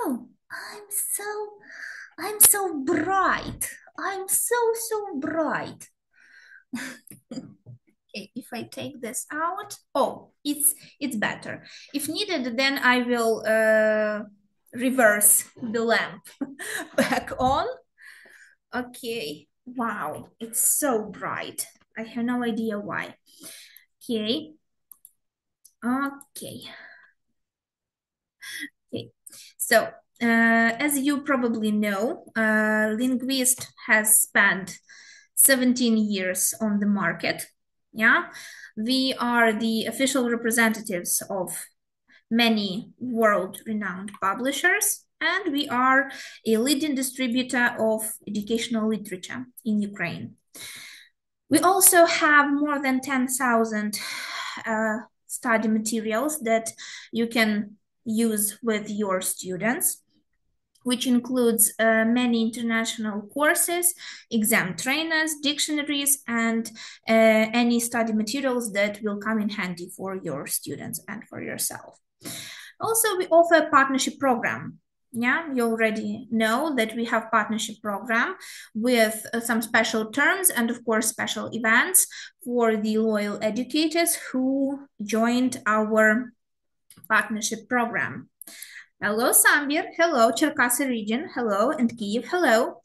Oh, I'm so bright. I'm so bright. Okay, if I take this out, oh, it's better. If needed, then I will reverse the lamp back on. Okay, wow, it's so bright. I have no idea why. Okay, okay. Okay, so as you probably know, Lingvist has spent 17 years on the market. Yeah, we are the official representatives of many world-renowned publishers, and we are a leading distributor of educational literature in Ukraine. We also have more than 10,000 study materials that you can use with your students, which includes many international courses, exam trainers, dictionaries, and any study materials that will come in handy for your students and for yourself. Also, we offer a partnership program. Yeah, you already know that we have partnership program with some special terms and of course special events for the loyal educators who joined our partnership program. Hello, Sambir. Hello, Cherkasy region. Hello, and Kyiv. Hello.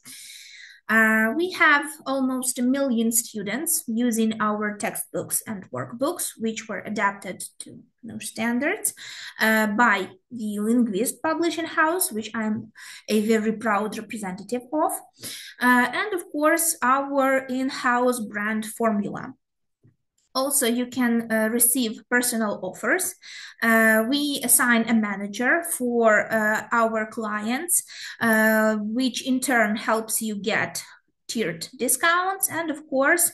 We have almost 1 million students using our textbooks and workbooks, which were adapted to new standards by the Lingvist publishing house, which I'm a very proud representative of. And of course, our in-house brand formula. Also, you can receive personal offers. We assign a manager for our clients, which in turn helps you get tiered discounts and, of course,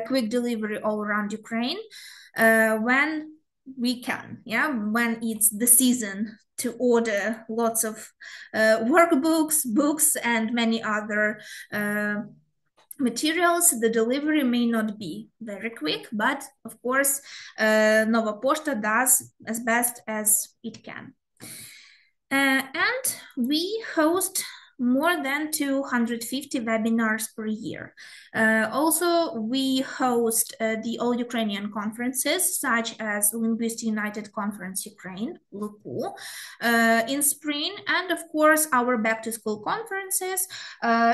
quick delivery all around Ukraine when we can, yeah, when it's the season to order lots of workbooks, books, and many other materials. The delivery may not be very quick, but of course, Nova Poshta does as best as it can. And we host more than 250 webinars per year. Also, we host the all Ukrainian conferences, such as Linguist United Conference Ukraine, LUKU, in spring, and of course, our back to school conferences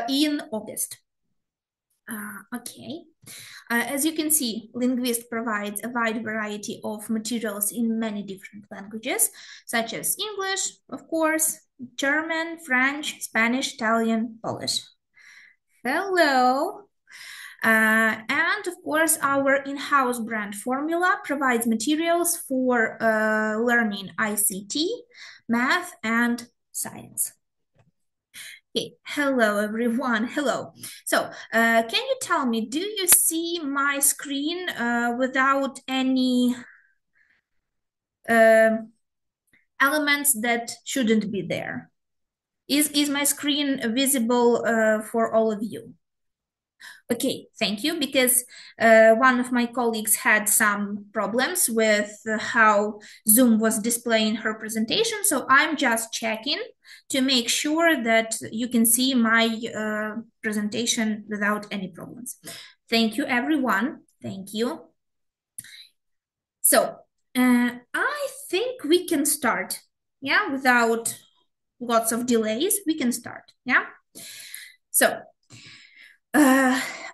in August. Okay, as you can see, Lingvist provides a wide variety of materials in many different languages, such as English, of course, German, French, Spanish, Italian, Polish. Hello. And of course, our in-house brand formula provides materials for learning ICT, math, and science. Okay, hello everyone, hello. So, can you tell me, do you see my screen without any elements that shouldn't be there? Is my screen visible for all of you? Okay, thank you, because one of my colleagues had some problems with how Zoom was displaying her presentation, so I'm just checking to make sure that you can see my presentation without any problems. Thank you, everyone. Thank you. So, I think we can start, yeah, without lots of delays, we can start, yeah? So,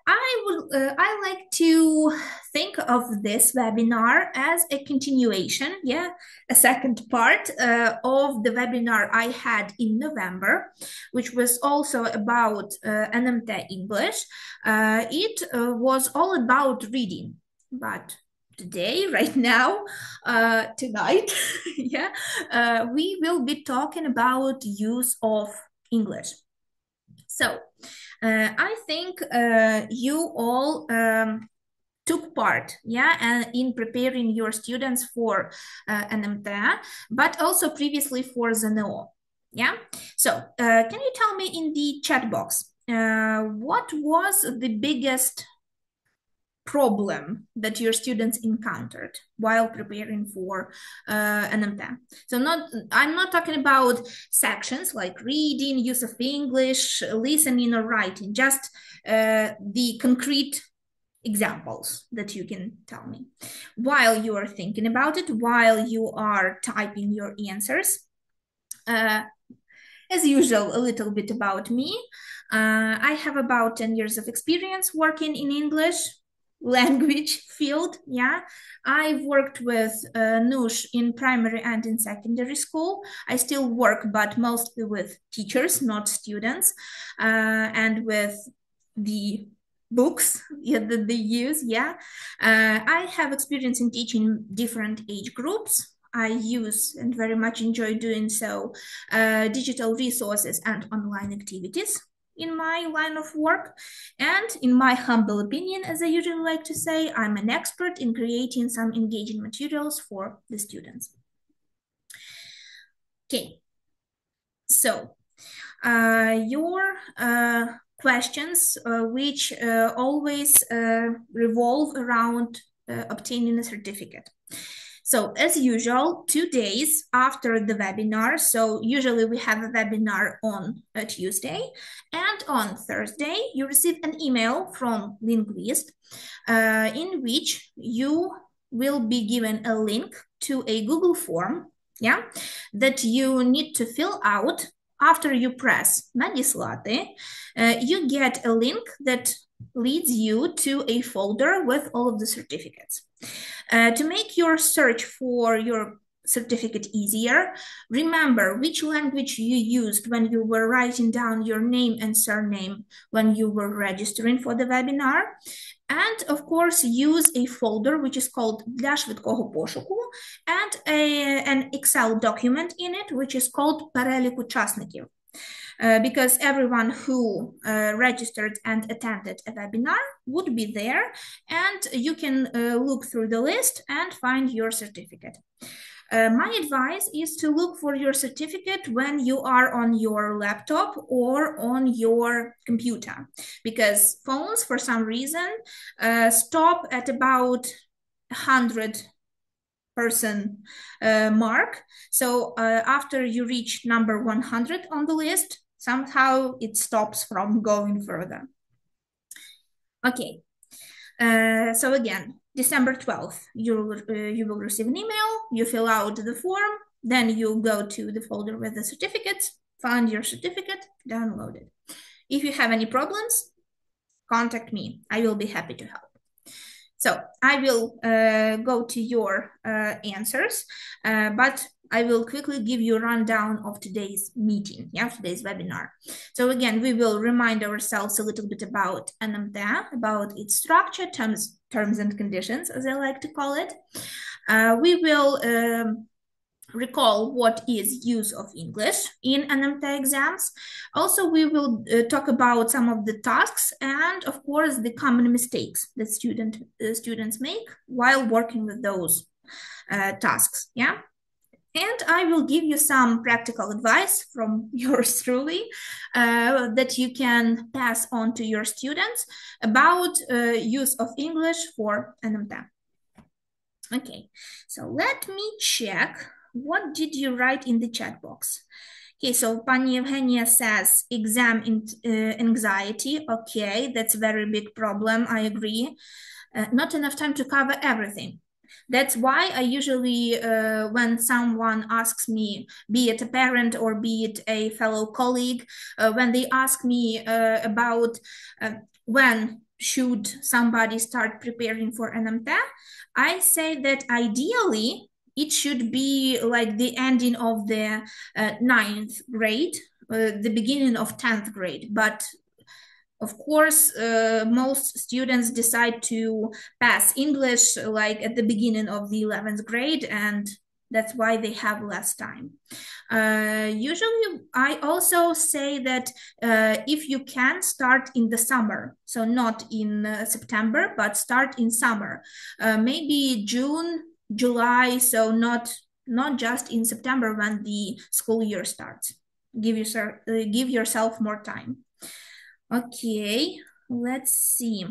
I like to think of this webinar as a continuation, yeah, a second part of the webinar I had in November, which was also about NMT English. It was all about reading, but today, right now, tonight, yeah, we will be talking about use of English. So, I think you all took part, yeah, and in preparing your students for NMT, but also previously for ZNO, yeah. So, can you tell me in the chat box what was the biggest problem that your students encountered while preparing for NMT. So I'm not talking about sections like reading, use of English, listening or writing, just the concrete examples that you can tell me. While you are thinking about it, while you are typing your answers, as usual, a little bit about me. I have about 10 years of experience working in English language field. Yeah, I've worked with NUSH in primary and in secondary school. I still work, but mostly with teachers, not students, and with the books that they use. Yeah, I have experience in teaching different age groups. I use and very much enjoy doing so digital resources and online activities in my line of work. And in my humble opinion, as I usually like to say, I'm an expert in creating some engaging materials for the students. Okay, so your questions which always revolve around obtaining a certificate. So as usual, 2 days after the webinar, so usually we have a webinar on a Tuesday, and on Thursday you receive an email from Lingvіст in which you will be given a link to a Google form, yeah, that you need to fill out. After you press надіслати, you get a link that leads you to a folder with all of the certificates. To make your search for your certificate easier, remember which language you used when you were writing down your name and surname when you were registering for the webinar. And of course, use a folder which is called для швидкого пошуку and an Excel document in it which is called перелік учасників. Because everyone who registered and attended a webinar would be there, and you can look through the list and find your certificate. My advice is to look for your certificate when you are on your laptop or on your computer, because phones, for some reason, stop at about 100-person mark. So after you reach number 100 on the list, somehow it stops from going further. Okay, so again, December 12th, you will receive an email, you fill out the form, then you go to the folder with the certificates, find your certificate, download it. If you have any problems, contact me. I will be happy to help. So I will go to your answers, but I will quickly give you a rundown of today's meeting, today's webinar. So again, we will remind ourselves a little bit about NMT, about its structure, terms and conditions, as I like to call it. We will recall what is use of English in NMT exams. Also, we will talk about some of the tasks and, of course, the common mistakes that students make while working with those tasks, yeah? And I will give you some practical advice from yours truly that you can pass on to your students about use of English for NMT. Okay, so let me check. What did you write in the chat box? Okay, so Pani Evgenia says exam anxiety. Okay, that's a very big problem. I agree. Not enough time to cover everything. That's why I usually, when someone asks me, be it a parent or be it a fellow colleague, when they ask me about when should somebody start preparing for NMT, I say that ideally, it should be like the ending of the 9th grade, the beginning of 10th grade. But of course, most students decide to pass English like at the beginning of the 11th grade, and that's why they have less time. Usually, I also say that if you can, start in the summer, so not in September, but start in summer, maybe June, July, so not just in September when the school year starts. Give yourself more time. Okay, let's see.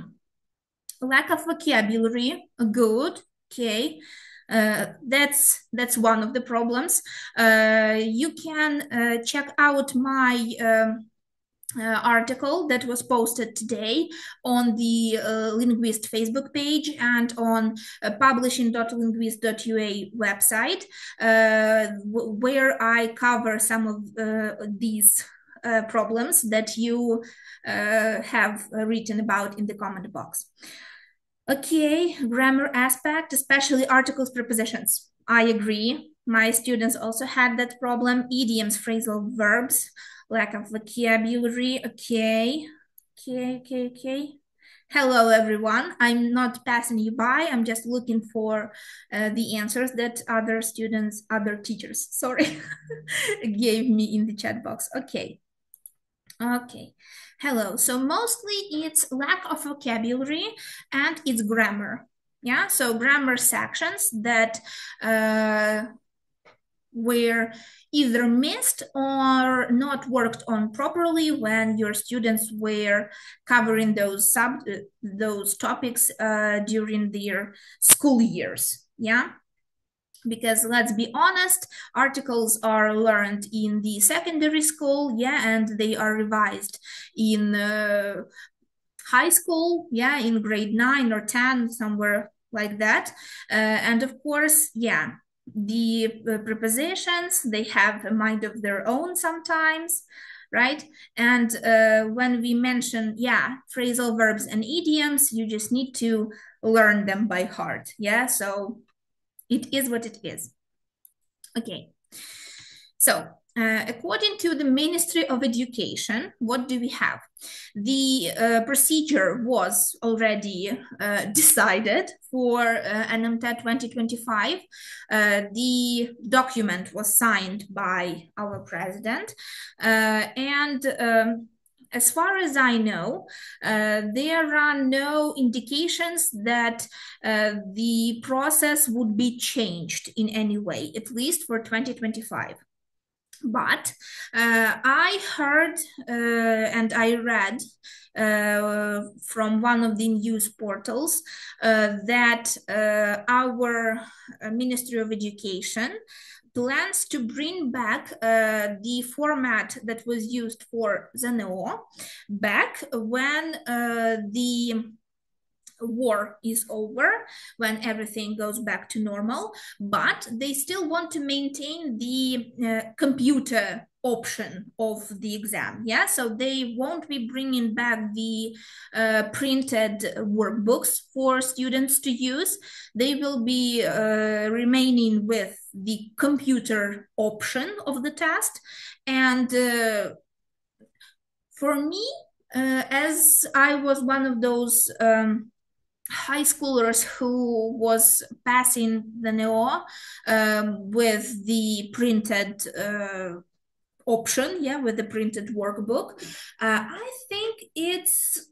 Lack of vocabulary, good, okay. That's one of the problems. You can check out my article that was posted today on the Lingvist Facebook page and on publishing.lingvist.ua website, where I cover some of these problems that you have written about in the comment box. Okay, grammar aspect, especially articles, prepositions. I agree. My students also had that problem. Idioms, phrasal verbs, lack of vocabulary. Okay. Hello, everyone. I'm not passing you by. I'm just looking for the answers that other students, other teachers, sorry, gave me in the chat box. Okay. Hello. So mostly it's lack of vocabulary and it's grammar. Yeah, so grammar sections that were either missed or not worked on properly when your students were covering those topics during their school years. Yeah. Because let's be honest, articles are learned in the secondary school, yeah, and they are revised in high school, yeah, in grade 9 or 10, somewhere like that. And of course, yeah, the prepositions, they have a mind of their own sometimes, right? And when we mention, yeah, phrasal verbs and idioms, you just need to learn them by heart, yeah? So it is what it is. Okay, so according to the Ministry of Education, what do we have? The procedure was already decided for NMT 2025. The document was signed by our president, and as far as I know, there are no indications that the process would be changed in any way, at least for 2025. But I heard and I read from one of the news portals that our Ministry of Education plans to bring back the format that was used for ZNO back when the war is over, when everything goes back to normal, but they still want to maintain the computer option of the exam. Yeah, so they won't be bringing back the printed workbooks for students to use. They will be remaining with the computer option of the test. And for me, as I was one of those high schoolers who was passing the NEO with the printed option, yeah, with the printed workbook. I think it's,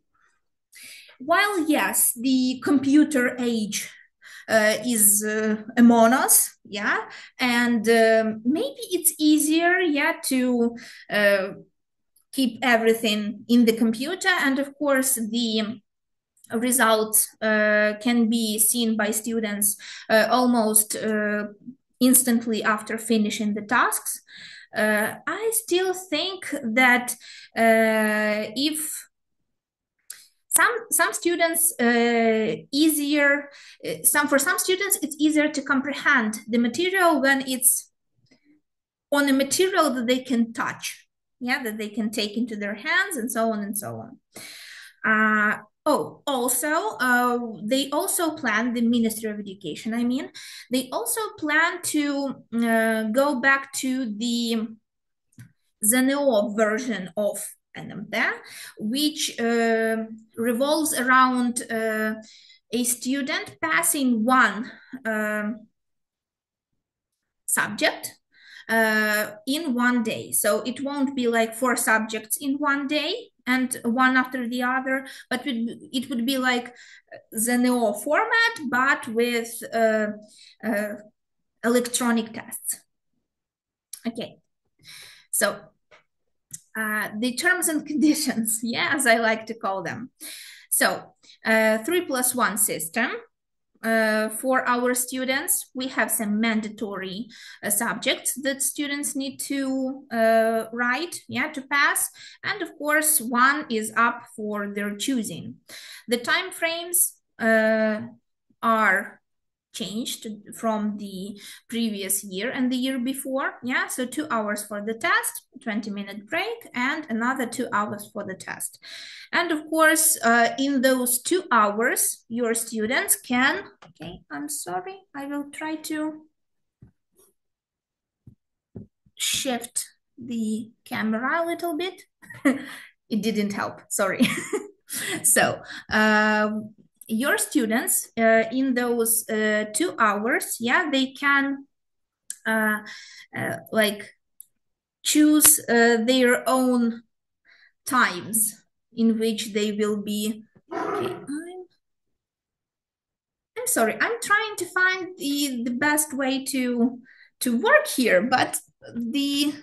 while yes, the computer age is among us, yeah, and maybe it's easier, yeah, to keep everything in the computer, and of course the results can be seen by students almost instantly after finishing the tasks. I still think that if some students for some students it's easier to comprehend the material when it's on a material that they can touch, yeah, that they can take into their hands, and so on and so on. Also, they also plan, the Ministry of Education, I mean, they also plan to go back to the ZNO version of NMT, which revolves around a student passing one subject in one day. So it won't be like 4 subjects in one day and one after the other, but it would be like ZNO format, but with electronic tests. Okay, so the terms and conditions, yeah, as I like to call them. So 3+1 system. For our students, we have some mandatory subjects that students need to write, to pass. And of course, one is up for their choosing. The time frames are changed from the previous year and the year before. So 2 hours for the test, 20-minute break, and another 2 hours for the test. And of course, in those 2 hours, your students can, I'm sorry, I will try to shift the camera a little bit. It didn't help, sorry. So, your students in those 2 hours, they can like choose their own times in which they will be. Okay, I'm sorry, I'm trying to find the best way to work here, but the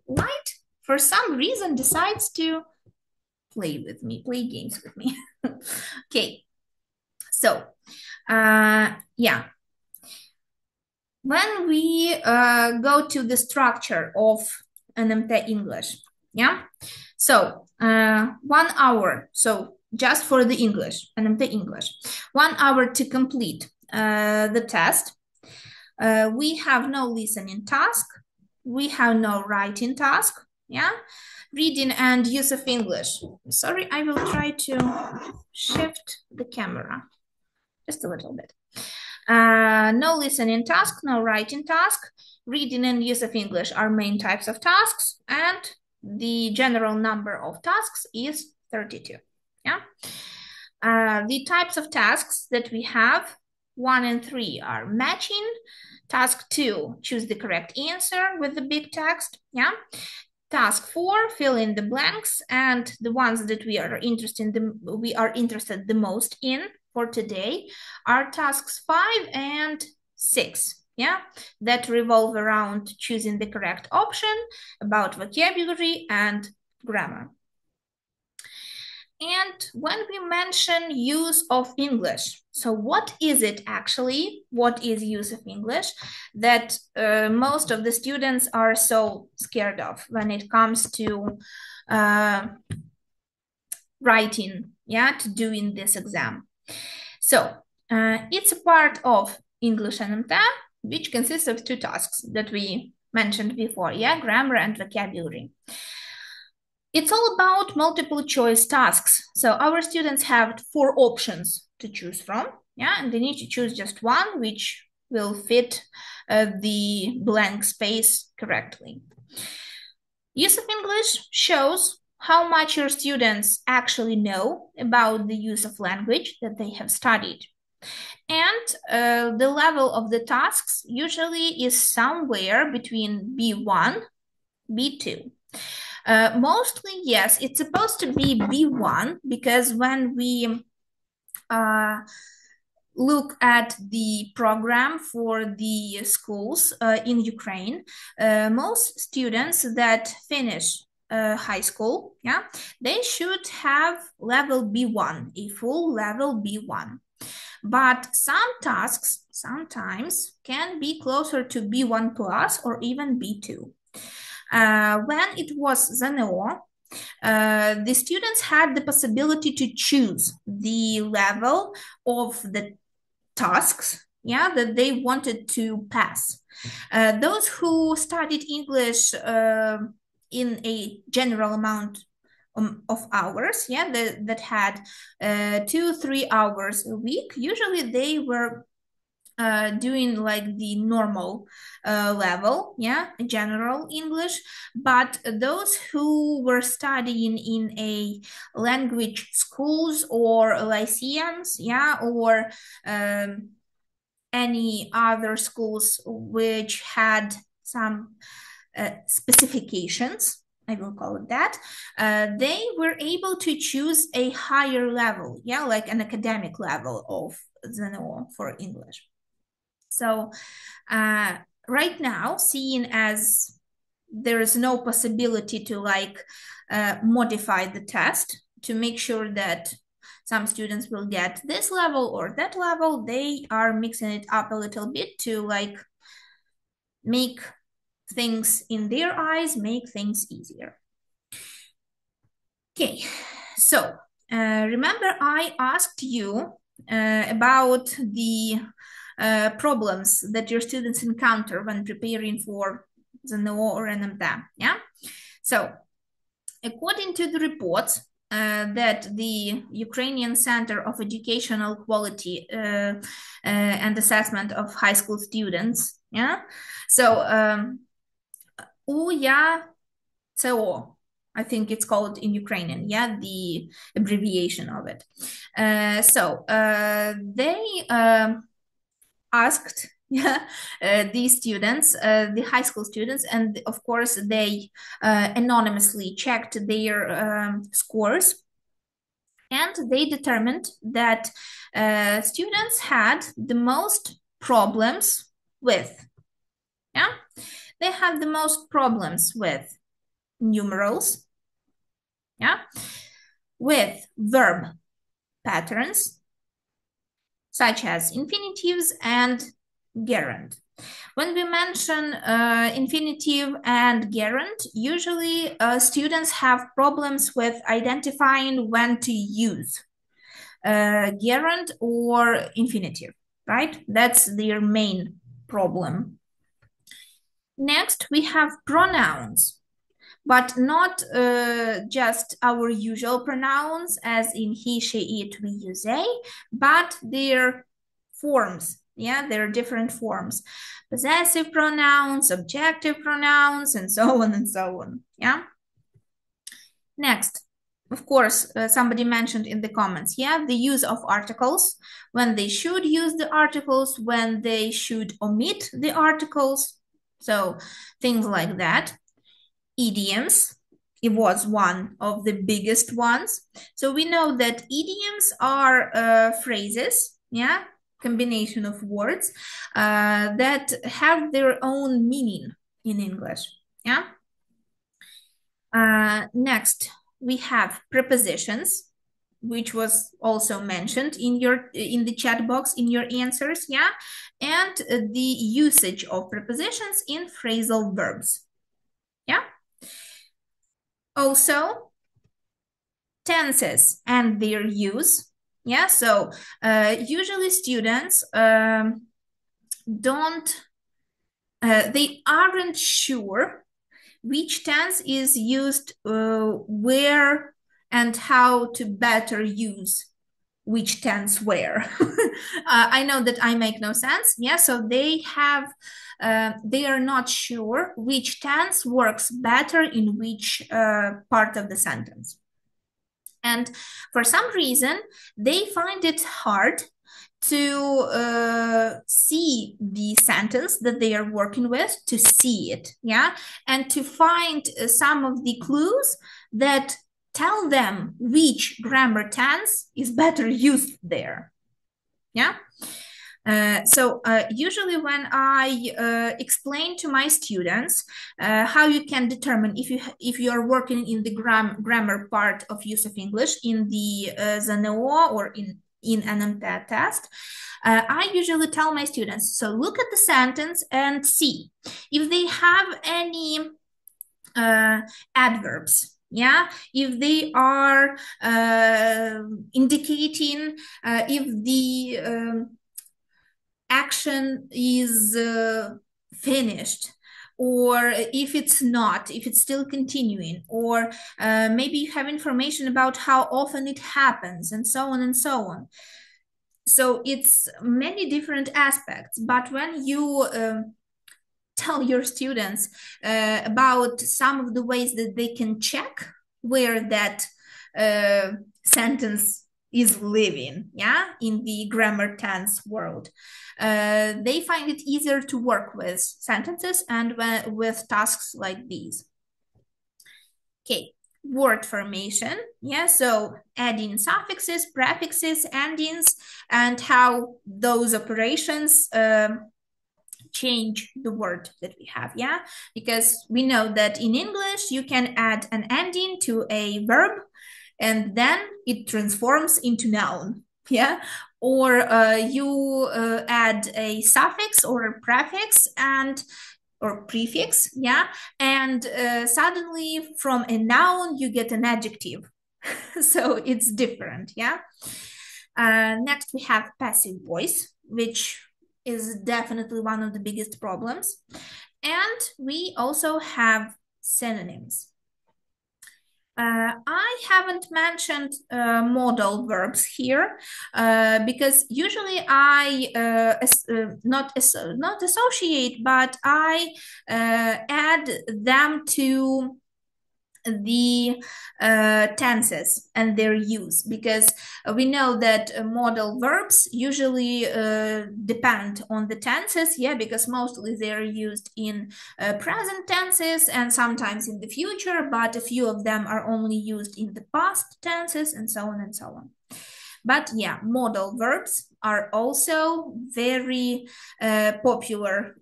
light for some reason decides to play games with me. Okay, so when we go to the structure of NMT English, so 1 hour, so just for the English, NMT English, 1 hour to complete the test. We have no listening task, we have no writing task, reading and use of English. Sorry, I will try to shift the camera just a little bit. No listening task, no writing task. Reading and use of English are main types of tasks, and the general number of tasks is 32. The types of tasks that we have, 1 and 3 are matching. Task 2, choose the correct answer with the big text. Task 4, fill in the blanks, and the ones that we are interested the most in for today are tasks 5 and 6. That revolve around choosing the correct option, about vocabulary and grammar. And when we mention use of English, so what is it actually? What is use of English that most of the students are so scared of when it comes to writing, to doing this exam? So it's a part of English NMT, which consists of 2 tasks that we mentioned before, grammar and vocabulary. It's all about multiple choice tasks. So our students have 4 options to choose from, and they need to choose just one which will fit the blank space correctly. Use of English shows how much your students actually know about the use of language that they have studied. And the level of the tasks usually is somewhere between B1, B2. Mostly, yes, it's supposed to be B1, because when we look at the program for the schools in Ukraine, most students that finish high school, they should have level B1, a full level B1. But some tasks sometimes can be closer to B1 plus or even B2. When it was ZNO, the students had the possibility to choose the level of the tasks that they wanted to pass. Those who studied English in a general amount of hours, that had 2-3 hours a week, usually they were doing like the normal level, general English. But those who were studying in a language schools or lyceums, or any other schools which had some specifications, I will call it that, they were able to choose a higher level, like an academic level of ZNO for English. So right now, seeing as there is no possibility to modify the test to make sure that some students will get this level or that level. They are mixing it up a little bit to like make things in their eyes, make things easier. Okay, so remember I asked you about the problems that your students encounter when preparing for the NO or NMT, yeah? So, according to the reports that the Ukrainian Center of Educational Quality and Assessment of High School Students, yeah? So, UYACO, I think it's called in Ukrainian, yeah, the abbreviation of it. They asked these students, the high school students, and of course they anonymously checked their scores, and they determined that students had the most problems with, yeah, they had the most problems with numerals, yeah, with verb patterns, such as infinitives and gerund. When we mention infinitive and gerund, usually students have problems with identifying when to use gerund or infinitive, right? That's their main problem. Next, we have pronouns, but not just our usual pronouns as in he, she, it, we, you, they, but their forms. Yeah, there are different forms. Possessive pronouns, objective pronouns, and so on and so on. Yeah. Next, of course, somebody mentioned in the comments, yeah, the use of articles, when they should use the articles, when they should omit the articles. So things like that. Idioms, it was one of the biggest ones. So we know that idioms are phrases, yeah, combination of words that have their own meaning in English, yeah. Next, we have prepositions, which was also mentioned in the chat box in your answers, yeah, and the usage of prepositions in phrasal verbs, yeah. Also, tenses and their use. Yeah, so usually students they aren't sure which tense is used where and how to better use which tense where. I know that I make no sense. Yeah, so they are not sure which tense works better in which part of the sentence. And for some reason, they find it hard to see the sentence that they are working with, to see it, yeah, and to find some of the clues that tell them which grammar tense is better used there, yeah. So usually when I explain to my students how you can determine if you are working in the grammar part of use of English in the ZNO or in NMT test, I usually tell my students, so look at the sentence and see if they have any adverbs. Yeah, if they are indicating if the action is finished, or if it's not, if it's still continuing, or maybe you have information about how often it happens, and so on and so on. So it's many different aspects, but when you tell your students about some of the ways that they can check where that sentence is living, yeah, in the grammar tense world, they find it easier to work with sentences and with tasks like these. Okay, word formation, yeah, so adding suffixes, prefixes, endings, and how those operations change the word that we have, yeah, because we know that in English you can add an ending to a verb and then it transforms into noun, yeah? Or you add a suffix or a prefix or prefix, yeah? And suddenly from a noun, you get an adjective. So it's different, yeah? Next, we have passive voice, which is definitely one of the biggest problems. And we also have synonyms. I haven't mentioned modal verbs here because usually I not associate, but I add them to the tenses and their use, because we know that modal verbs usually depend on the tenses, yeah, because mostly they're used in present tenses and sometimes in the future, but a few of them are only used in the past tenses, and so on and so on. But yeah, modal verbs are also very popular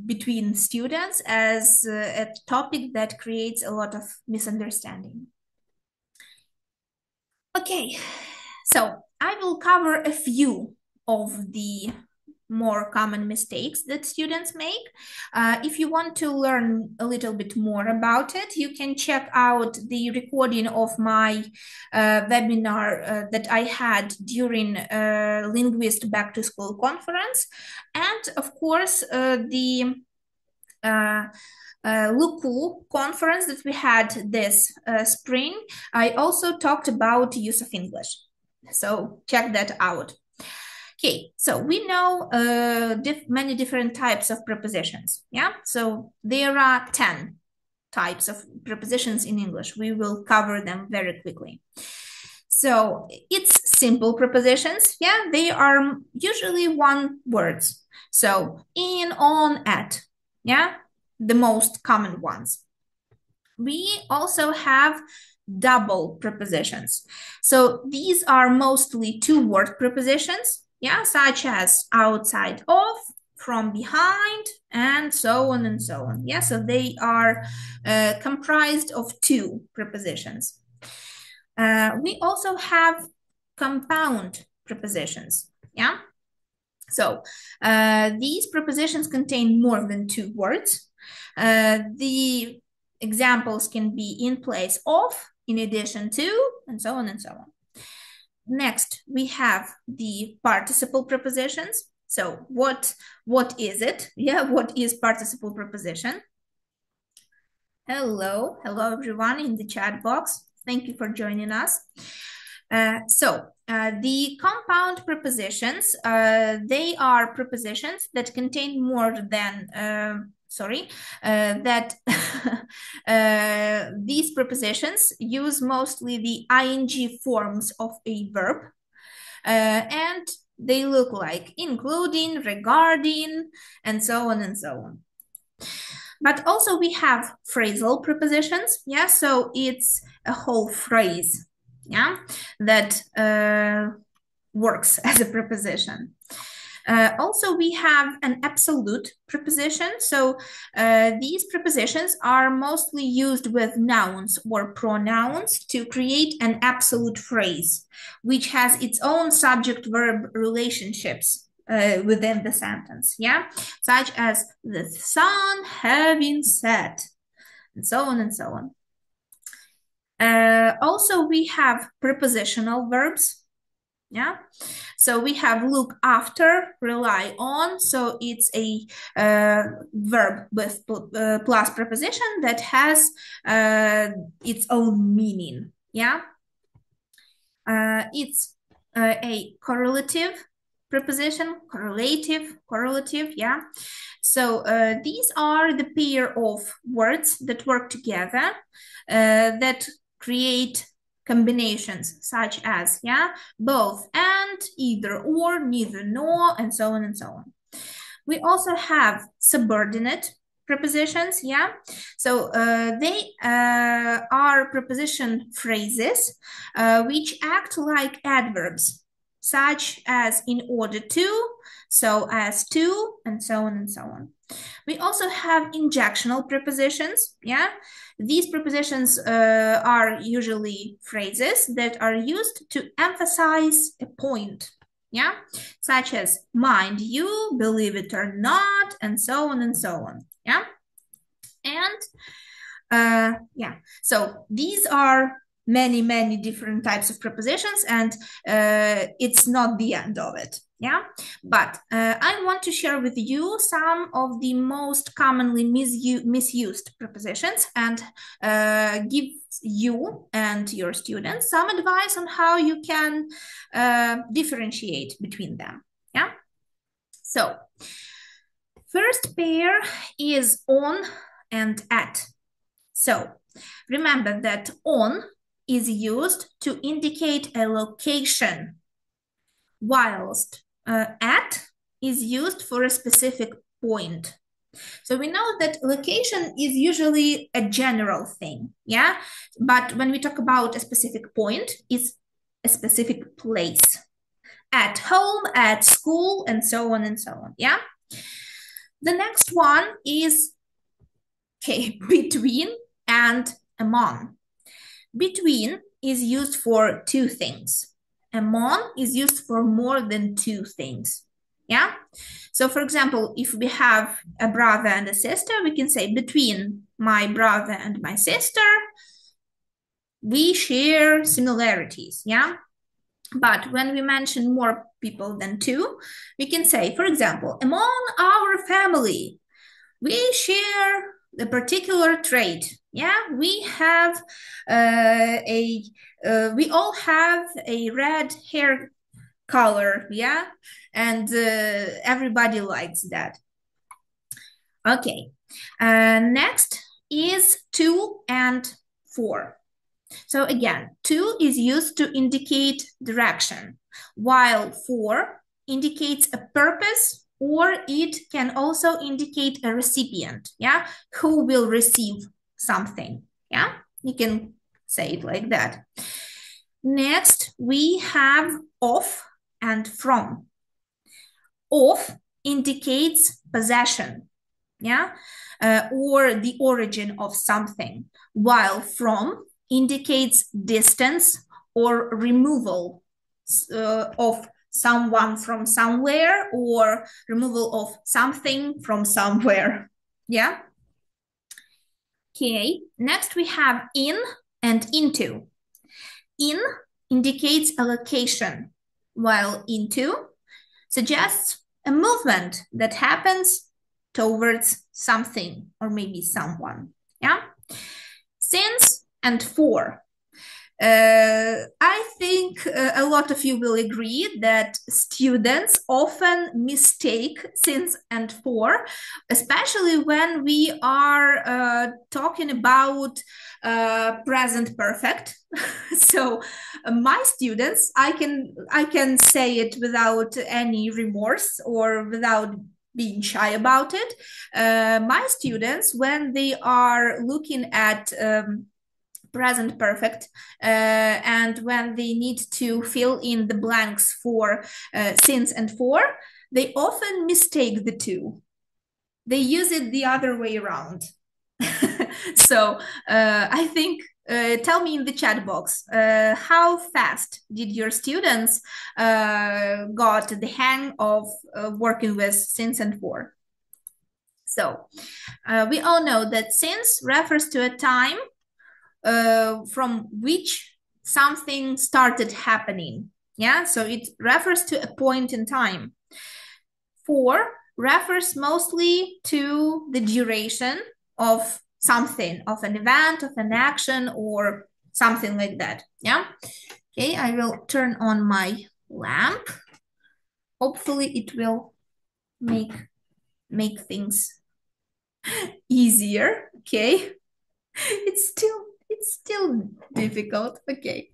between students as a topic that creates a lot of misunderstanding. Okay, so I will cover a few of the more common mistakes that students make. If you want to learn a little bit more about it, you can check out the recording of my webinar that I had during Linguist Back to School conference. And of course, the LUCU conference that we had this spring, I also talked about use of English. So check that out. Okay, so we know many different types of prepositions, yeah? So there are 10 types of prepositions in English. We will cover them very quickly. So it's simple prepositions, yeah? They are usually one words. So in, on, at, yeah? The most common ones. We also have double prepositions. So these are mostly two-word prepositions, yeah, such as outside of, from behind, and so on and so on. Yeah, so they are comprised of two prepositions. We also have compound prepositions, yeah? So these prepositions contain more than two words. The examples can be in place of, in addition to, and so on and so on. Next, we have the participle prepositions. So what is it? Yeah, what is participle preposition? Hello everyone in the chat box. Thank you for joining us. The compound prepositions, they are prepositions that contain more than these prepositions use mostly the ing forms of a verb, and they look like including, regarding, and so on and so on. But also we have phrasal prepositions, yeah, so it's a whole phrase, yeah, that works as a preposition. Also, we have an absolute preposition. So these prepositions are mostly used with nouns or pronouns to create an absolute phrase, which has its own subject-verb relationships within the sentence, yeah? Such as the sun having set, and so on and so on. Also, we have prepositional verbs. Yeah, so we have look after, rely on, so it's a verb with plus preposition that has its own meaning, yeah? It's a correlative preposition, correlative, yeah? So these are the pair of words that work together that create combinations such as, yeah, both and, either or, neither nor, and so on and so on. We also have subordinate prepositions, yeah. So they are preposition phrases which act like adverbs. such as in order to, so as to, and so on and so on. We also have injectional prepositions, yeah? These prepositions are usually phrases that are used to emphasize a point, yeah? Such as mind you, believe it or not, and so on, yeah? And yeah, so these are many different types of prepositions, and it's not the end of it, yeah? But I want to share with you some of the most commonly misused prepositions and give you and your students some advice on how you can differentiate between them, yeah? So first pair is on and at. So remember that on is used to indicate a location, whilst at is used for a specific point. So we know that location is usually a general thing, yeah? But when we talk about a specific point, it's a specific place. At home, at school, and so on, yeah? The next one is, okay, between and among. Between is used for two things. Among is used for more than two things, yeah? So for example, if we have a brother and a sister, we can say between my brother and my sister, we share similarities, yeah? But when we mention more people than two, we can say, for example, among our family, we share a particular trait. Yeah, we have we all have a red hair color, yeah, and everybody likes that. Okay, next is to and for. So again, to is used to indicate direction, while for indicates a purpose, or it can also indicate a recipient, yeah, who will receive something, yeah, you can say it like that. Next, we have of and from. Of indicates possession, yeah, or the origin of something, while from indicates distance or removal of someone from somewhere, or removal of something from somewhere, yeah? Okay, next we have in and into. In indicates a location, while into suggests a movement that happens towards something or maybe someone, yeah? Since and for. I think a lot of you will agree that students often mistake since and for, especially when we are talking about present perfect. So my students, I can say it without any remorse or without being shy about it. My students, when they are looking at present perfect and when they need to fill in the blanks for since and for, they often mistake the two. They use it the other way around. So I think, tell me in the chat box, how fast did your students got the hang of working with since and for? So we all know that since refers to a time from which something started happening, yeah? So it refers to a point in time. For refers mostly to the duration of something, of an event, of an action, or something like that, yeah? Okay, I will turn on my lamp. Hopefully it will make things easier, okay? It's still difficult, okay.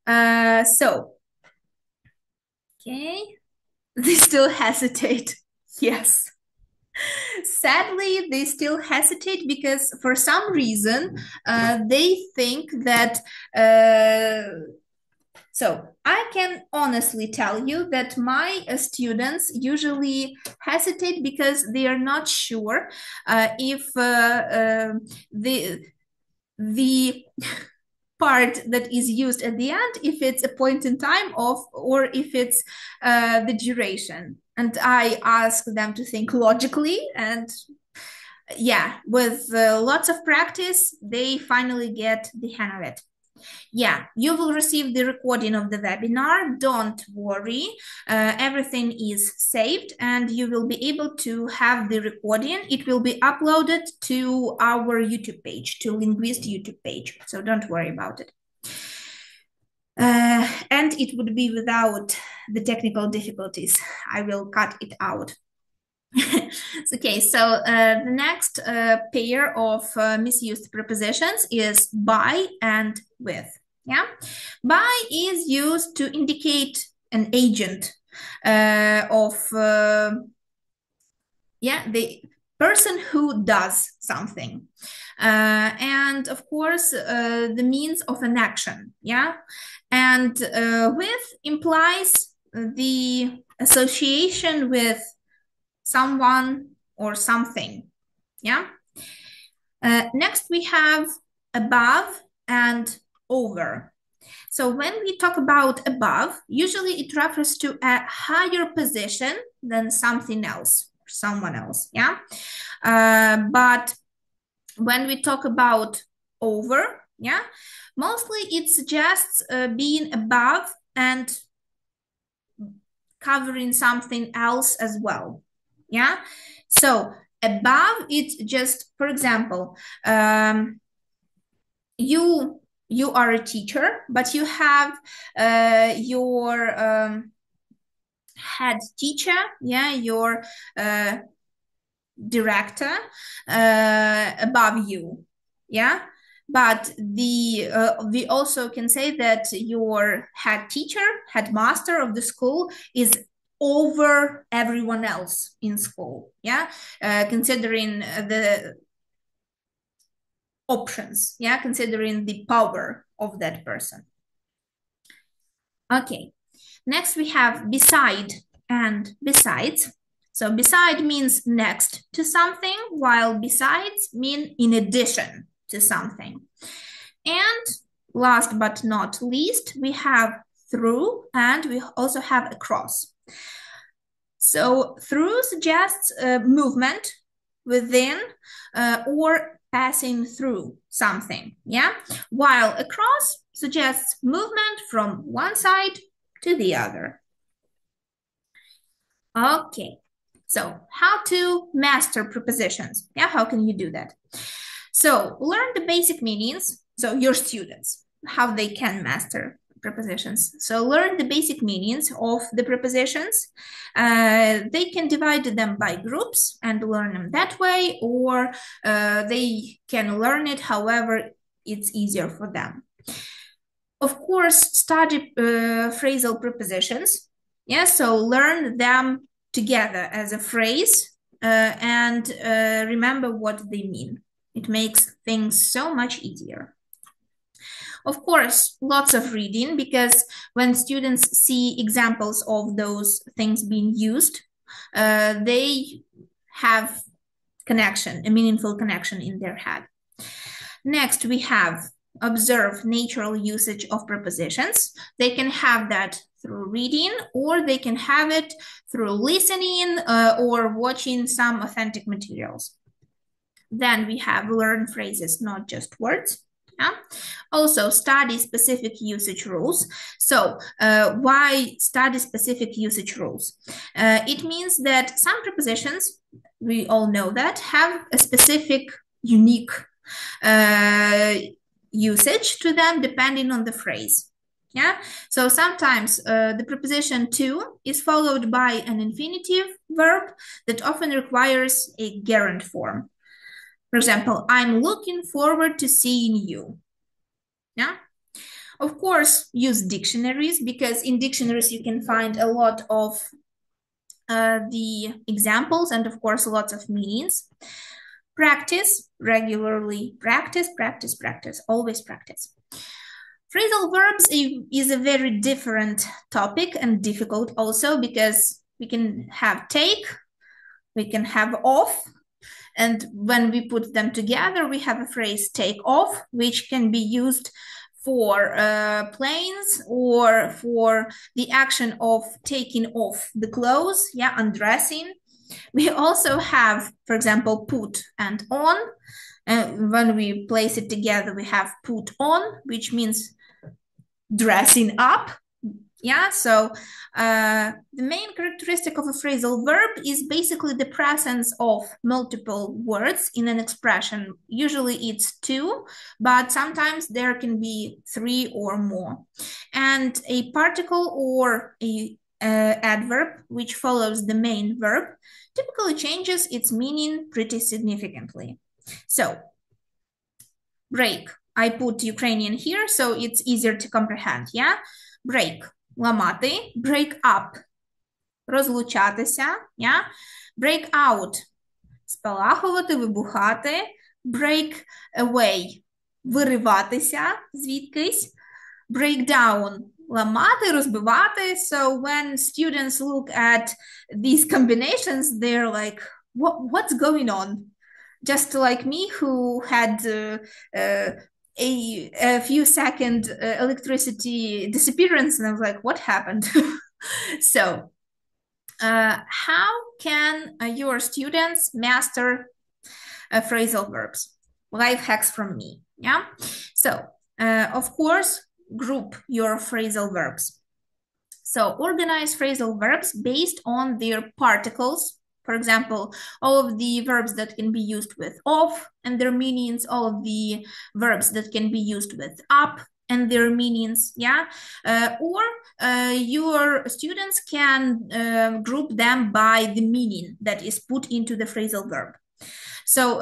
So, okay, they still hesitate, yes. Sadly, they still hesitate because for some reason, they think that So I can honestly tell you that my students usually hesitate because they are not sure if the part that is used at the end, if it's a point in time of, or if it's the duration. And I ask them to think logically, and yeah, with lots of practice, they finally get the hang of it. Yeah, you will receive the recording of the webinar. Don't worry, everything is saved and you will be able to have the recording. It will be uploaded to our YouTube page, to Lingvist YouTube page. So don't worry about it. And it would be without the technical difficulties. I will cut it out. Okay, so the next pair of misused prepositions is by and with. Yeah, by is used to indicate an agent of the person who does something, and of course the means of an action. Yeah, and with implies the association with someone or something. Yeah. Next we have above and over. So when we talk about above, usually it refers to a higher position than something else, someone else. Yeah. But when we talk about over, yeah, mostly it suggests being above and covering something else as well. Yeah, so above it's just, for example, you are a teacher, but you have your head teacher, yeah, your director above you, yeah. But we also can say that your head teacher, headmaster of the school is over everyone else in school, yeah, considering the options, yeah, considering the power of that person. Okay, next we have beside and besides. So beside means next to something, while besides mean in addition to something. And last but not least, we have through, and we also have across. So through suggests movement within or passing through something, yeah? While across suggests movement from one side to the other. Okay, so how to master prepositions? Yeah, how can you do that? So learn the basic meanings, so your students, how they can master prepositions. So learn the basic meanings of the prepositions. They can divide them by groups and learn them that way, or they can learn it however it's easier for them. Of course, study phrasal prepositions. Yeah, so learn them together as a phrase and remember what they mean. It makes things so much easier. Of course, lots of reading, because when students see examples of those things being used, they have connection, a meaningful connection in their head. Next, we have observe natural usage of prepositions. They can have that through reading, or they can have it through listening or watching some authentic materials. Then we have learn phrases, not just words. Yeah. Also, study specific usage rules. So why study specific usage rules? It means that some prepositions, we all know that, have a specific, unique usage to them depending on the phrase. Yeah, so sometimes the preposition to is followed by an infinitive verb that often requires a gerund form. For example, I'm looking forward to seeing you. Yeah. Of course, use dictionaries, because in dictionaries you can find a lot of the examples and of course lots of meanings. Practice regularly. Practice, practice, practice. Always practice. Phrasal verbs is a very different topic and difficult also because we can have take, we can have off, and when we put them together, we have a phrase take off, which can be used for planes or for the action of taking off the clothes, yeah, undressing. We also have, for example, put and on. And when we place it together, we have put on, which means dressing up. Yeah, so the main characteristic of a phrasal verb is basically the presence of multiple words in an expression. Usually it's two, but sometimes there can be three or more. And a particle or a adverb, which follows the main verb, typically changes its meaning pretty significantly. So, break. I put Ukrainian here, so it's easier to comprehend, yeah? Break. Ламати. Break up. Розлучатися, yeah? Break out. Спалахувати, вибухати. Break away. Вириватися звідкись. Break down. Ламати, розбивати. So when students look at these combinations, they're like, what's going on? Just like me, who had a few second electricity disappearance, and I was like, what happened? So, how can your students master phrasal verbs? Life hacks from me, yeah? So, of course, group your phrasal verbs. So, organize phrasal verbs based on their particles. For example, all of the verbs that can be used with off and their meanings, all of the verbs that can be used with up and their meanings, yeah? Or your students can group them by the meaning that is put into the phrasal verb. So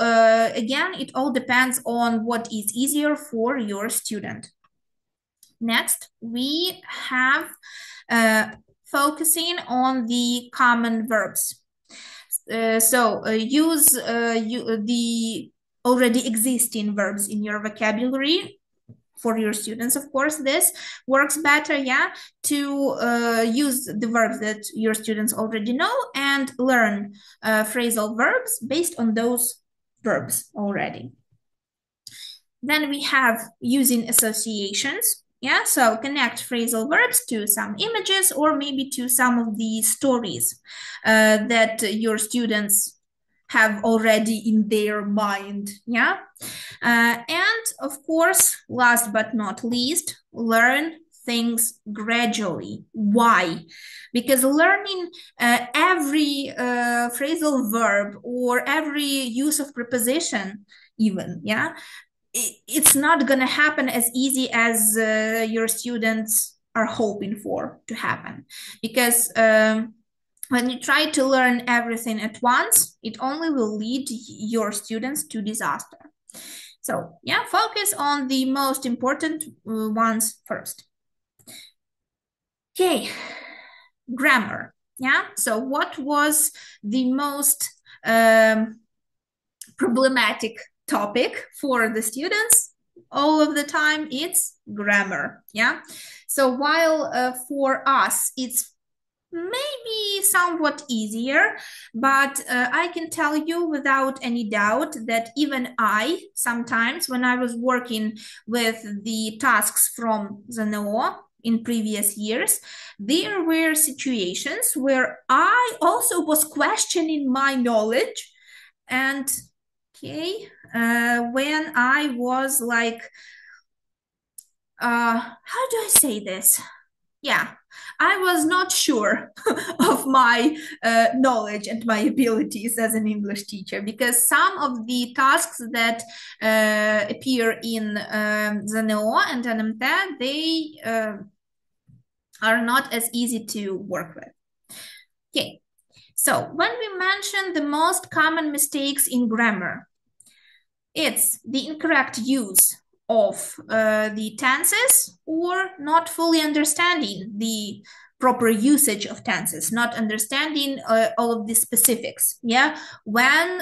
again, it all depends on what is easier for your student. Next, we have focusing on the common verbs. Use the already existing verbs in your vocabulary. For your students, of course, this works better, yeah, to use the verbs that your students already know and learn phrasal verbs based on those verbs already. Then we have using associations. Yeah, so connect phrasal verbs to some images or maybe to some of the stories that your students have already in their mind, yeah? And of course, last but not least, learn things gradually. Why? Because learning every phrasal verb or every use of preposition even, yeah? It's not going to happen as easy as your students are hoping for to happen. Because when you try to learn everything at once, it only will lead your students to disaster. So, yeah, focus on the most important ones first. Okay, grammar. Yeah, so what was the most problematic topic for the students all of the time? It's grammar, yeah? So while for us it's maybe somewhat easier, but I can tell you without any doubt that even I, sometimes when I was working with the tasks from ZNO in previous years, there were situations where I also was questioning my knowledge. And okay, when I was like, how do I say this? Yeah, I was not sure of my knowledge and my abilities as an English teacher, because some of the tasks that appear in ZNO and NMT, they are not as easy to work with. Okay, so when we mention the most common mistakes in grammar, it's the incorrect use of the tenses or not fully understanding the proper usage of tenses, not understanding all of the specifics, yeah, when,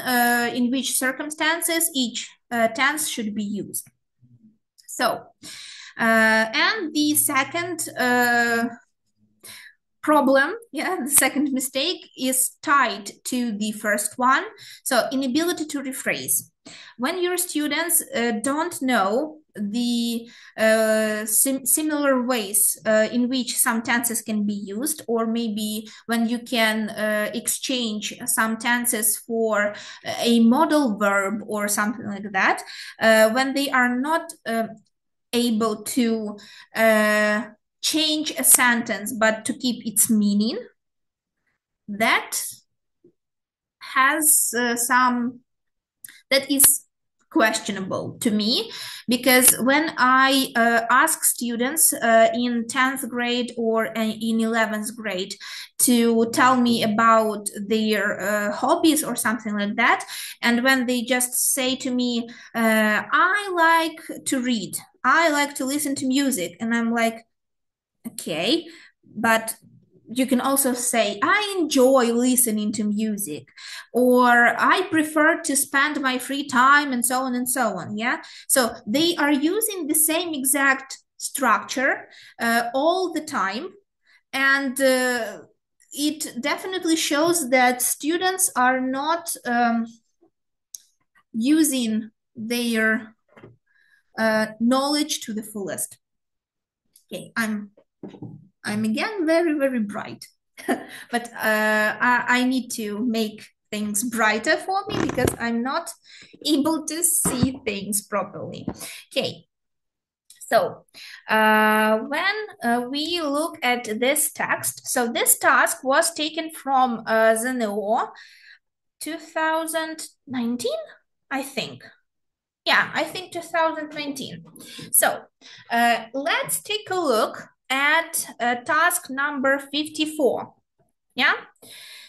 in which circumstances each tense should be used. So And the second problem, the second mistake is tied to the first one. So inability to rephrase. When your students don't know the similar ways in which some tenses can be used, or maybe when you can exchange some tenses for a modal verb or something like that, when they are not able to change a sentence but to keep its meaning, that has that is questionable to me, because when I ask students in 10th grade or in 11th grade to tell me about their hobbies or something like that, and when they just say to me, I like to read, I like to listen to music, and I'm like, okay, but you can also say, I enjoy listening to music, or I prefer to spend my free time, and so on and so on. Yeah. So they are using the same exact structure all the time. And it definitely shows that students are not using their knowledge to the fullest. Okay, I'm again very, very bright, but I need to make things brighter for me because I'm not able to see things properly. Okay, so when we look at this text, so this task was taken from ZNO 2019, I think. Yeah, I think 2019. So let's take a look at task number 54. Yeah,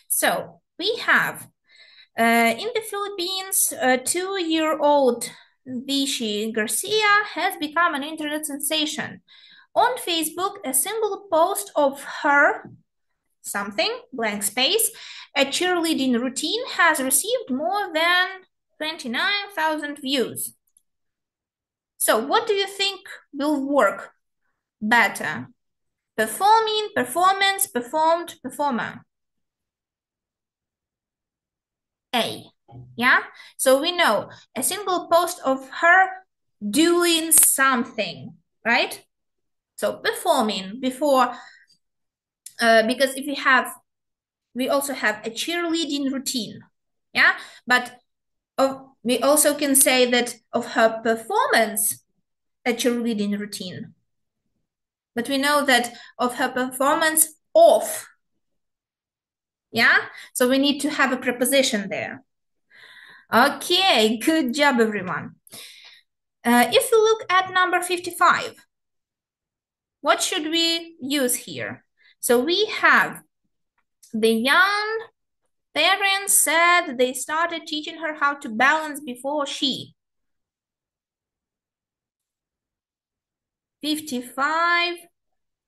so we have in the Philippines, 2-year-old Vichy Garcia has become an internet sensation. On Facebook, a single post of her something, blank space, a cheerleading routine has received more than 29,000 views. So what do you think will work better? Performing, performance, performed, performer. A. Yeah. So we know a single post of her doing something, right? So performing before, because if we also have a cheerleading routine. Yeah. But we also can say that of her performance, a cheerleading routine. But we know that of her performance of. Yeah, so we need to have a preposition there. Okay, good job, everyone. If we look at number 55, what should we use here? So we have the young parents said they started teaching her how to balance before she. 55,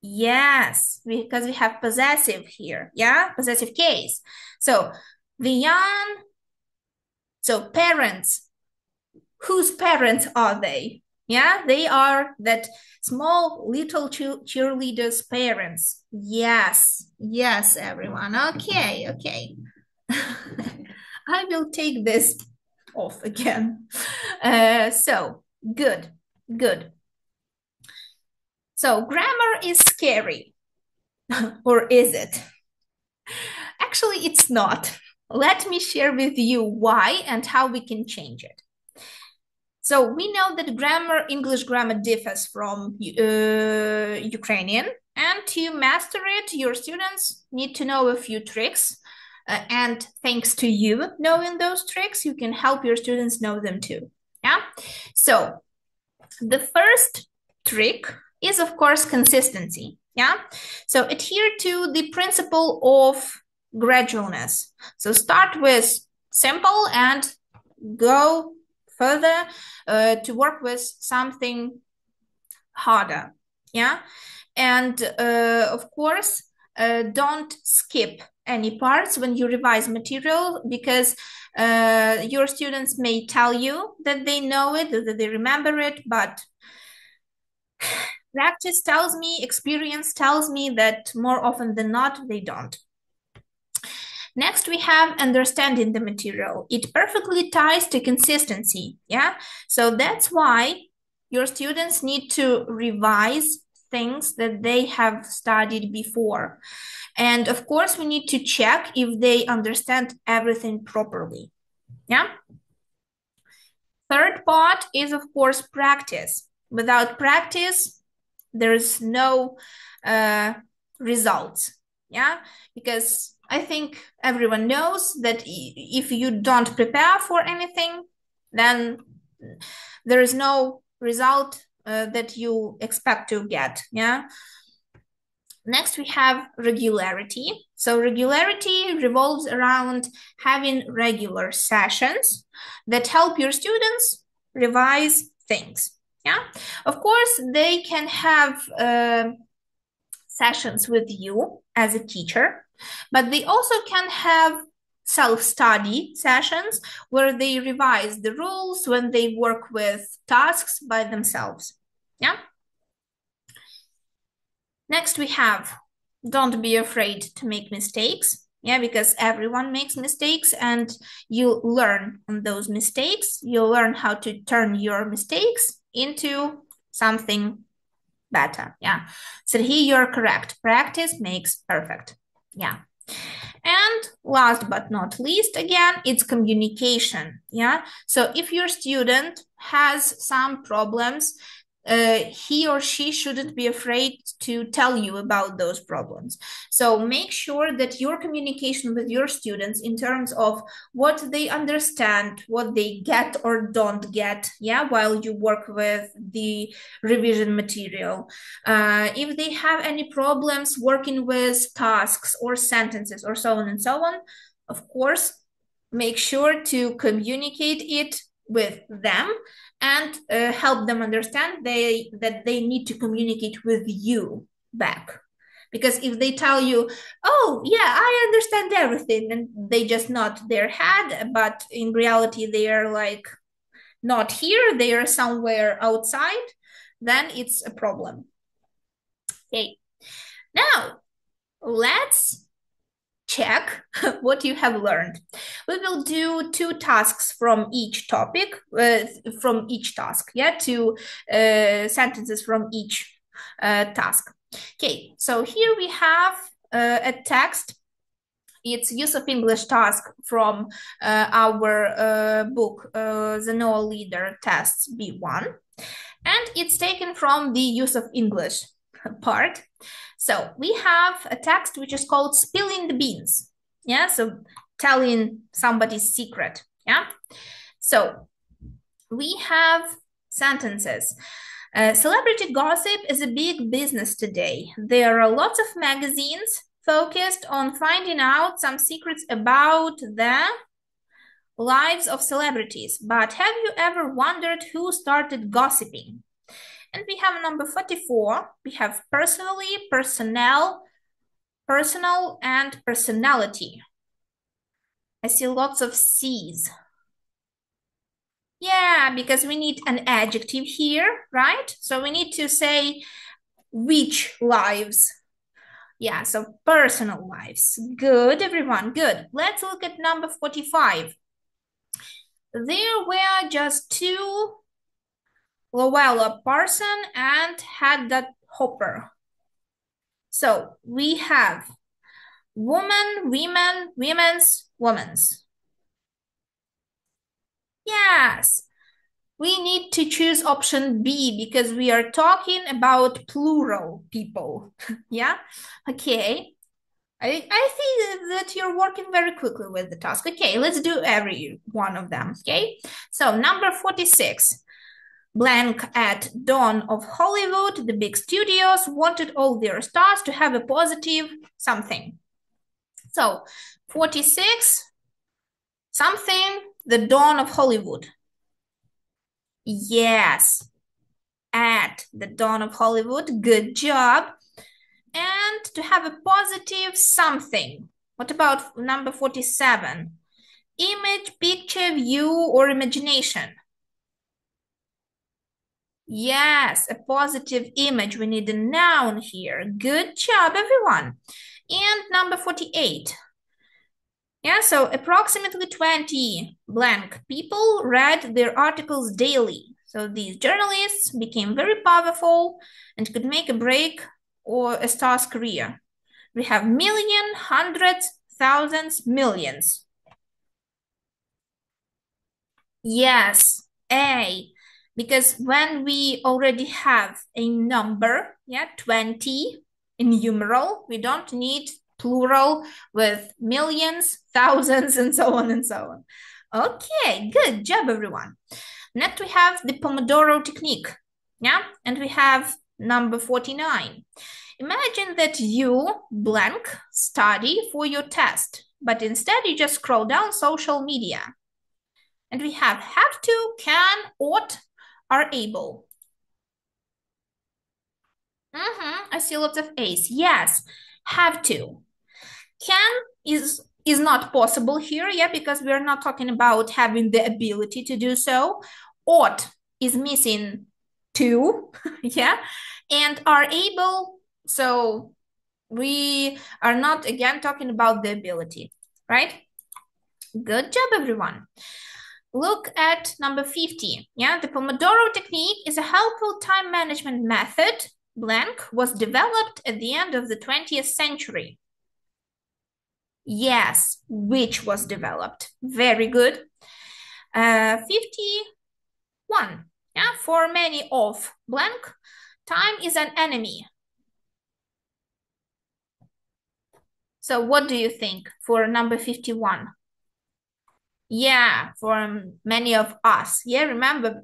yes, because we have possessive here, yeah, possessive case. So the young, so parents, whose parents are they? Yeah, they are that small little cheerleaders' parents. Yes, yes, everyone. Okay, okay. I will take this off again. So, good, good. So, grammar is scary. Or is it? Actually, it's not. Let me share with you why and how we can change it. So we know that English grammar differs from Ukrainian, and to master it, your students need to know a few tricks. And thanks to you knowing those tricks, you can help your students know them too. Yeah. So the first trick is, of course, consistency. Yeah. So adhere to the principle of gradualness. So start with simple and go further to work with something harder. Yeah. And of course, don't skip any parts when you revise material, because your students may tell you that they know it, that they remember it, but Practice tells me, experience tells me that more often than not, they don't. Next, we have understanding the material. It perfectly ties to consistency, yeah? So that's why your students need to revise things that they have studied before. And of course, we need to check if they understand everything properly, yeah? Third part is, of course, practice. Without practice, there's no results, yeah? Because I think everyone knows that if you don't prepare for anything, then there is no result that you expect to get, yeah? Next, we have regularity. So regularity revolves around having regular sessions that help your students revise things, yeah? Of course, they can have sessions with you as a teacher, but they also can have self-study sessions where they revise the rules when they work with tasks by themselves, yeah? Next, we have don't be afraid to make mistakes, yeah, because everyone makes mistakes and you learn on those mistakes. You learn how to turn your mistakes into something better, yeah. So here you're correct. Practice makes perfect, yeah. And last but not least, again, it's communication, yeah. So if your student has some problems, he or she shouldn't be afraid to tell you about those problems. So make sure that your communication with your students in terms of what they understand, what they get or don't get, yeah, while you work with the revision material. If they have any problems working with tasks or sentences or so on and so on, of course, make sure to communicate it with them and help them understand that they need to communicate with you back. Because if they tell you, oh, yeah, I understand everything, and they just nod their head, but in reality, they are like not here, they are somewhere outside, then it's a problem. Okay, now let's check what you have learned. We will do 2 tasks from each topic, from each task, yeah, 2 sentences from each task. Okay, so here we have a text. It's use of English task from our book, The NOA Leader Tests B1. And it's taken from the use of English part. So we have a text which is called spilling the beans. Yeah, so telling somebody's secret. Yeah, so we have sentences. Celebrity gossip is a big business today. There are lots of magazines focused on finding out some secrets about the lives of celebrities. But have you ever wondered who started gossiping? And we have number 44. We have personally, personnel, personal, and personality. I see lots of C's. Yeah, because we need an adjective here, right? So we need to say which lives. Yeah, so personal lives. Good, everyone, good. Let's look at number 45. There were just 2 Lowella Parson and Hadda Hopper. So we have woman, women, women's, women's. Yes, we need to choose option B because we are talking about plural people. Yeah, okay. I think that you're working very quickly with the task. Okay, let's do every one of them, okay? So number 46. Blank at dawn of Hollywood, the big studios wanted all their stars to have a positive something. So 46, something, the dawn of Hollywood. Yes, at the dawn of Hollywood, good job. And to have a positive something. What about number 47? Image, picture, view, or imagination? Yes, a positive image. We need a noun here. Good job, everyone. And number 48. Yeah, so approximately 20 blank people read their articles daily. So these journalists became very powerful and could make a break or a star's career. We have million, hundreds, thousands, millions. Yes, A. Because when we already have a number, yeah, 20 in numeral, we don't need plural with millions, thousands, and so on and so on. Okay, good job, everyone. Next, we have the Pomodoro technique, yeah, and we have number 49. Imagine that you blank study for your test, but instead you just scroll down social media. And we have to, can, ought, are able. I see lots of A's. Yes, have to. Can is not possible here, yeah, because we're not talking about having the ability to do so. Ought is missing to, yeah, and are able, so we are not, again, talking about the ability, right? Good job, everyone. Look at number 50. Yeah, the Pomodoro technique is a helpful time management method. Blank was developed at the end of the 20th century. Yes, which was developed. Very good. 51. Yeah, for many of blank, time is an enemy. So what do you think for number 51? Yeah, for many of us. Yeah, remember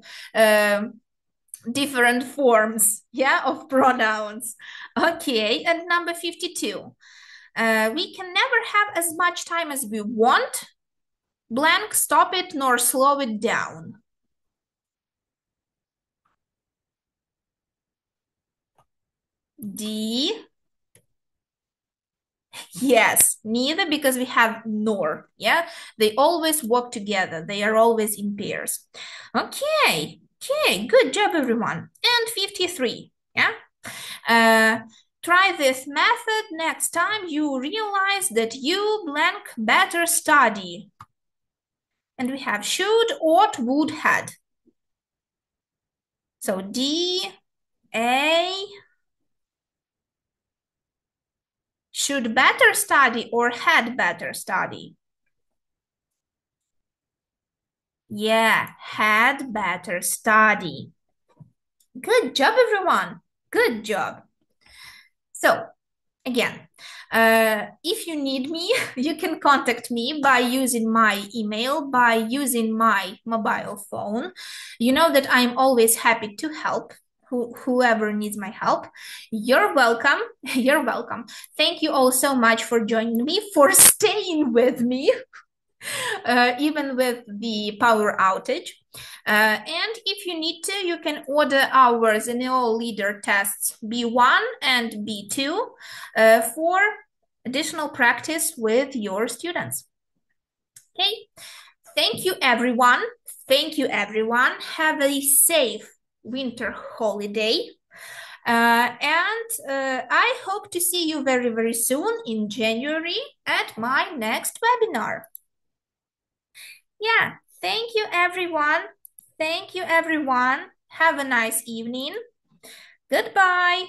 different forms, yeah, of pronouns. Okay, and number 52. We can never have as much time as we want. Blank, stop it nor slow it down. D. Yes, neither, because we have nor, yeah? They always work together. They are always in pairs. Okay, good job, everyone. And 53, yeah? Try this method next time you realize that you blank better study. And we have should, ought, would, had. So D, A, should better study or had better study? Yeah, had better study. Good job, everyone. Good job. So, again, if you need me, you can contact me by using my email, by using my mobile phone. You know that I'm always happy to help whoever needs my help. You're welcome. You're welcome. Thank you all so much for joining me, for staying with me, even with the power outage. And if you need to, you can order our ZNO Leader tests B1 and B2 for additional practice with your students. Okay, thank you, everyone. Thank you, everyone. Have a safe winter holiday. And I hope to see you very, very soon in January at my next webinar. Yeah, thank you, everyone. Thank you, everyone. Have a nice evening. Goodbye.